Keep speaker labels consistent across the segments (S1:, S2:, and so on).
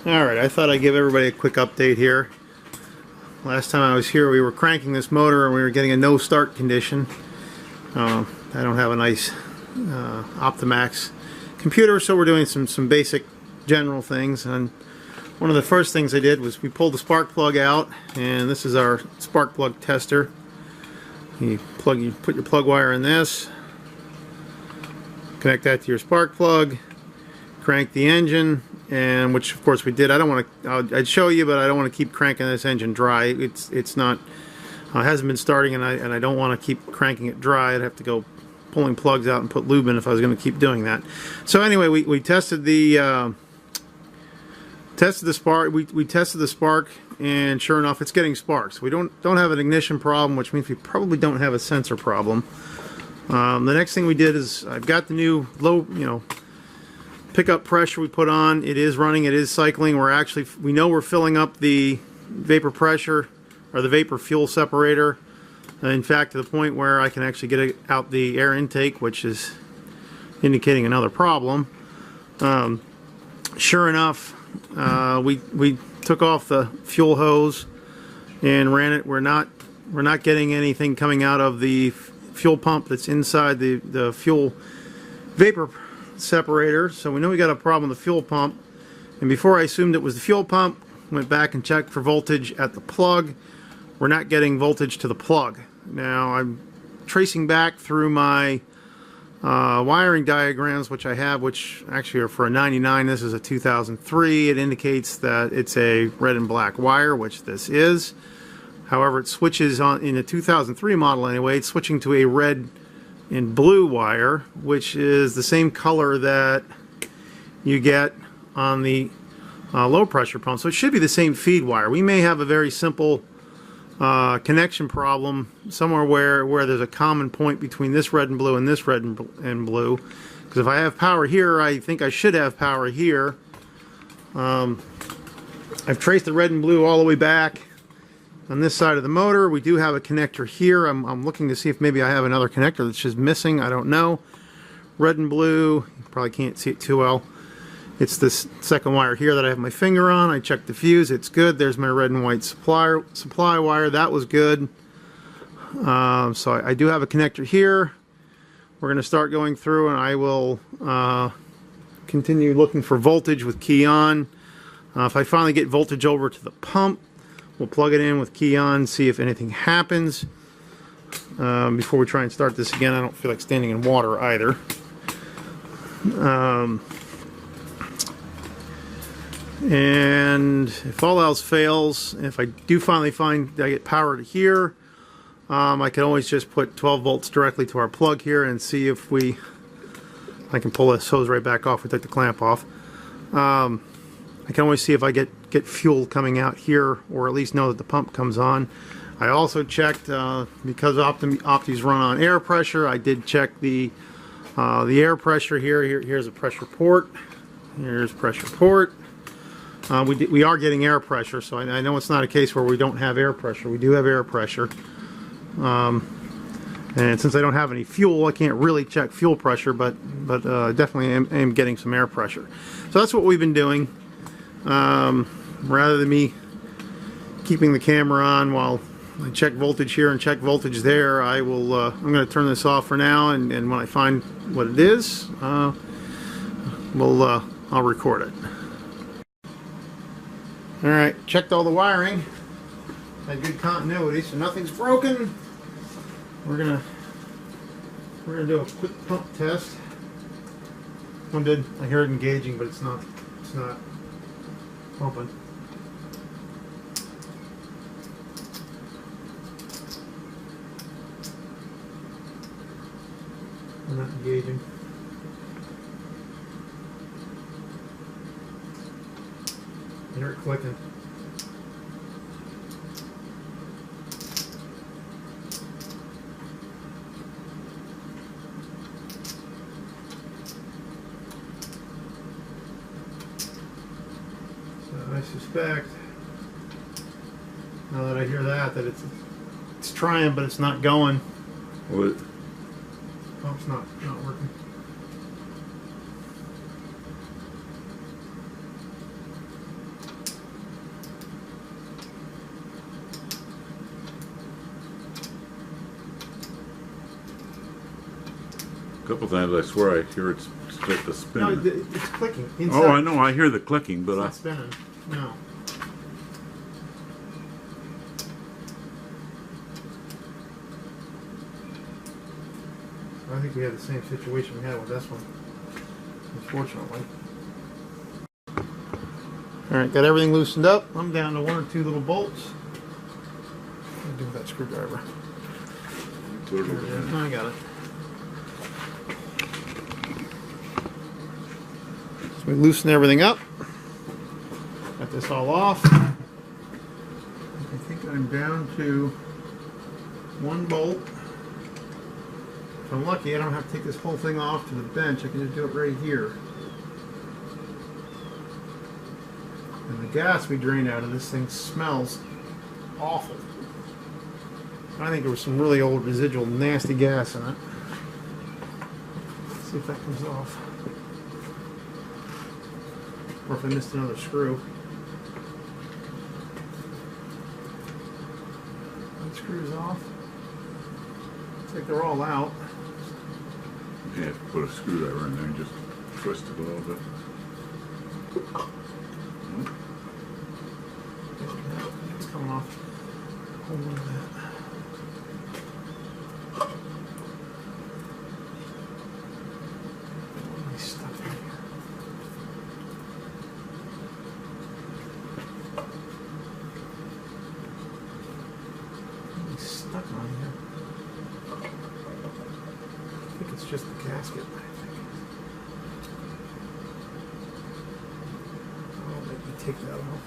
S1: Alright, I thought I'd give everybody a quick update here. Last time I was here we were cranking this motor and we were getting a no start condition. I don't have a nice Optimax computer, so we're doing some basic general things. And one of the first things I did was we pulled the spark plug out, and this is our spark plug tester. You put your plug wire in this, connect that to your spark plug, crank the engine, and which of course we did. I don't want to. I'd show you, but I don't want to keep cranking this engine dry. It's not. It hasn't been starting, and I don't want to keep cranking it dry. I'd have to go pulling plugs out and put lube in if I was going to keep doing that. So anyway, we tested the spark. We tested the spark, and sure enough, it's getting sparks. We don't have an ignition problem, which means we probably don't have a sensor problem. The next thing we did is I've got the new low, pickup pressure we put on. It is running, it is cycling. We know we're filling up the vapor pressure or the vapor fuel separator. In fact, to the point where I can actually get out the air intake, which is indicating another problem. Sure enough, we took off the fuel hose and ran it. We're not getting anything coming out of the fuel pump that's inside the fuel vapor separator, so we know we got a problem with the fuel pump. And before I assumed it was the fuel pump, went back and checked for voltage at the plug. We're not getting voltage to the plug. Now I'm tracing back through my wiring diagrams, which I have, which actually are for a 99. This is a 2003. It indicates that it's a red and black wire, which this is. However, it switches on in a 2003 model anyway. It's switching to a red and blue wire, which is the same color that you get on the low pressure pump. So it should be the same feed wire. We may have a very simple connection problem somewhere where there's a common point between this red and blue and this red and blue. Because if I have power here, I think I should have power here. I've traced the red and blue all the way back on this side of the motor. We do have a connector here. I'm looking to see if maybe I have another connector that's just missing. I don't know. Red and blue, you probably can't see it too well. It's this second wire here that I have my finger on. I checked the fuse, it's good. There's my red and white supply wire, that was good. So I do have a connector here. We're going to start going through, and I will continue looking for voltage with key on. If I finally get voltage over to the pump, we'll plug it in with key on, see if anything happens. Before we try and start this again, I don't feel like standing in water either. And if all else fails, if I do finally find I get power to here, I can always just put 12 volts directly to our plug here and see if I can pull this hose right back off. We took the clamp off. I can always see if I get fuel coming out here, or at least know that the pump comes on. I also checked, because Optis run on air pressure, I did check the air pressure here. Here's a pressure port. Here's pressure port. We are getting air pressure, so I know it's not a case where we don't have air pressure. We do have air pressure. And since I don't have any fuel, I can't really check fuel pressure, but definitely am getting some air pressure. So that's what we've been doing. Rather than me keeping the camera on while I check voltage here and check voltage there, I'm going to turn this off for now, and when I find what it is, I'll record it. Alright, checked all the wiring. Had good continuity, so nothing's broken. We're gonna do a quick pump test. I hear it engaging, but it's not pumping. We're not engaging. I hear it clicking. So I suspect, now that I hear that it's trying, but it's not going.
S2: What?
S1: Pump's not working. I
S2: couple times I swear I hear it start to
S1: No,
S2: spin.
S1: it's clicking. Inside.
S2: Oh, I know. I hear the clicking, but
S1: It's not spinning. No. I think we had the same situation we had with this one, unfortunately. Alright, got everything loosened up. I'm down to 1 or 2 little bolts. What do I do with that screwdriver?
S2: put it over there.
S1: I got it. So we loosen everything up. Got this all off. I think I'm down to 1 bolt. If I'm lucky, I don't have to take this whole thing off to the bench. I can just do it right here. And the gas we drained out of this thing smells awful. I think there was some really old residual nasty gas in it. Let's see if that comes off. Or if I missed another screw. That screw's off. Looks like they're all out.
S2: You have to put a screwdriver in there and just twist it a little bit.
S1: It's coming off. Hold on to that. Stuck in here. It's stuck on here. I think it's just the gasket. I'll let you take that off.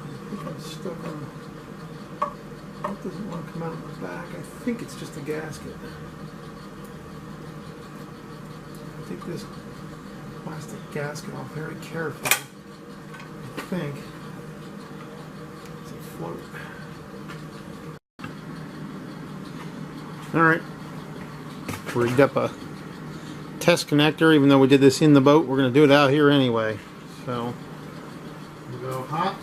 S1: I think I'm stuck on. It doesn't want to come out of the back. I think it's just a gasket. Take this plastic gasket off very carefully. I think it's a float. Alright. Rigged up a test connector. Even though we did this in the boat, we're going to do it out here anyway. So we'll go hot.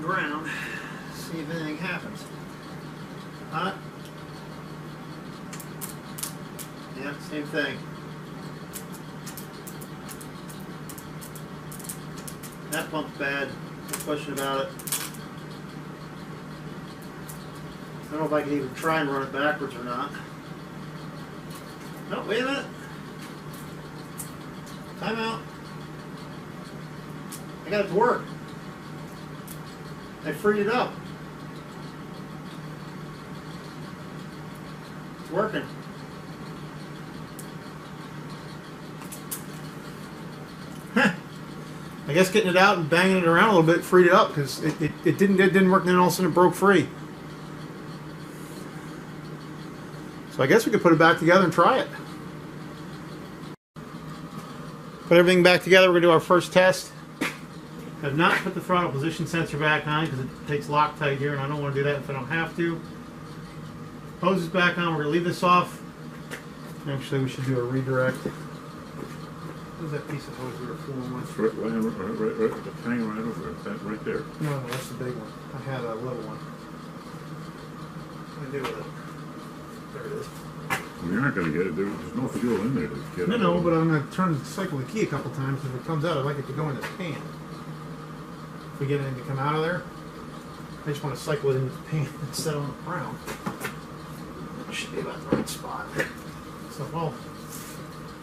S1: Ground. See if anything happens. Hot. Yeah, same thing. That pump's bad. No question about it. I don't know if I can even try and run it backwards or not. No, wait a minute. Time out. I got it to work. I freed it up. It's working. I guess getting it out and banging it around a little bit freed it up because it didn't work, and then all of a sudden it broke free. So I guess we could put it back together and try it. Put everything back together. We're going to do our first test. Have not put the throttle position sensor back on because it takes Loctite here, and I don't want to do that if I don't have to. Hose is back on. We're going to leave this off. Actually, we should do a redirect. Where's that piece of hose we were fooling with?
S2: Right, hanging right over it. That right there.
S1: No, that's the big one. I had a little one. What do I do with it? There it is.
S2: Well, you're not going to get it. There's no fuel in there to get it.
S1: No, but I'm going to cycle the key a couple times. If it comes out, I'd like it to go in the pan. If we get anything to come out of there, I just want to cycle it into the pan and set it on the ground. That should be about the right spot. So, well,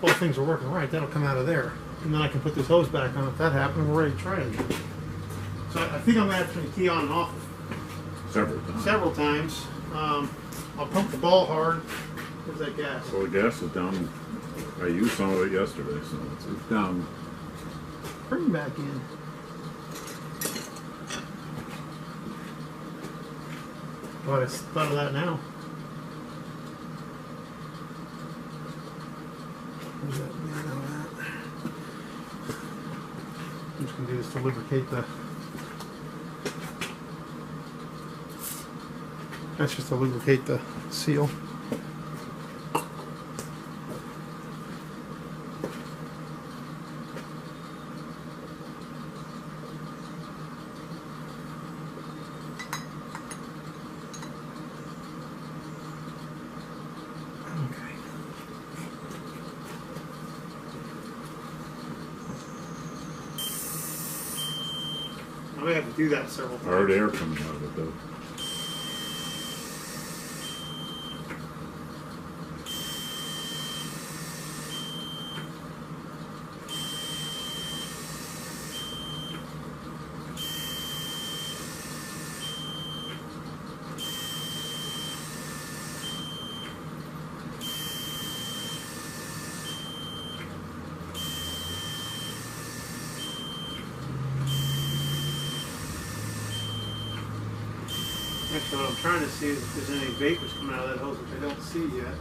S1: both things are working right. That'll come out of there. And then I can put this hose back on. If that happens, we're ready to try it. So I think I'm going to have to turn the key on and off several times. I'll pump the ball hard. Where's that gas?
S2: Well, the gas is down. I used some of it yesterday, so it's down.
S1: Bring it back in. Well, I thought of that now. Where's that man out of that? I'm just going to do this to lubricate the... That's just to lubricate the seal. may have to do that several times.
S2: Hard air coming out of it though.
S1: Actually, what I'm trying to see is if there's any vapors coming out of that hose, which I don't see yet.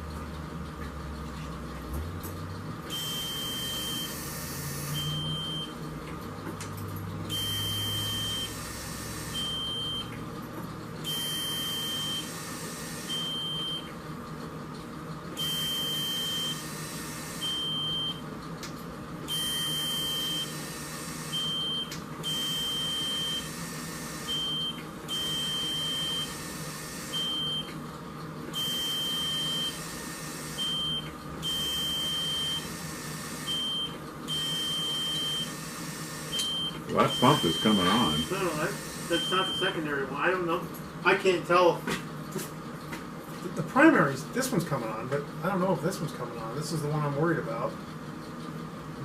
S2: Well, that pump is coming on.
S1: No, that's not the secondary one. I don't know. I can't tell. The primary's, this one's coming on, but I don't know if this one's coming on. This is the one I'm worried about.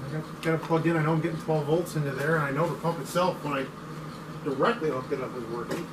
S1: I got it plugged in. I know I'm getting 12 volts into there, and I know the pump itself, when I directly hook it up, is working.